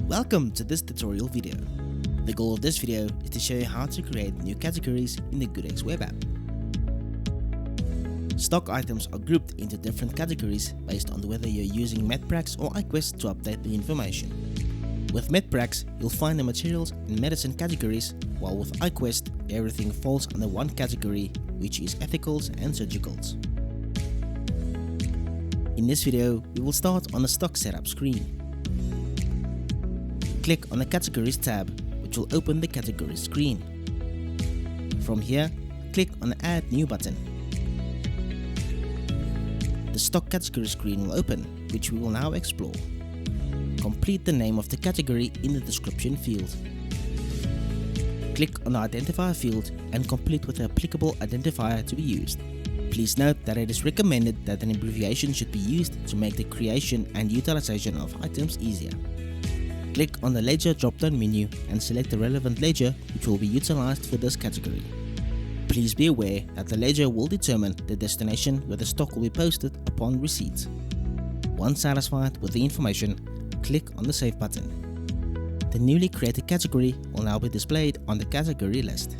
Welcome to this tutorial video. The goal of this video is to show you how to create new categories in the GoodX Web App. Stock items are grouped into different categories based on whether you're using MedPractice or iQuest to update the information. With MedPractice, you'll find the materials and medicine categories, while with iQuest, everything falls under one category, which is ethicals and surgicals. In this video, we will start on the stock setup screen. Click on the Categories tab, which will open the Categories screen. From here, click on the Add New button. The stock category screen will open, which we will now explore. Complete the name of the category in the description field. Click on the identifier field and complete with the applicable identifier to be used. Please note that it is recommended that an abbreviation should be used to make the creation and utilization of items easier. Click on the Ledger drop-down menu and select the relevant ledger which will be utilized for this category. Please be aware that the ledger will determine the destination where the stock will be posted upon receipt. Once satisfied with the information, click on the Save button. The newly created category will now be displayed on the category list.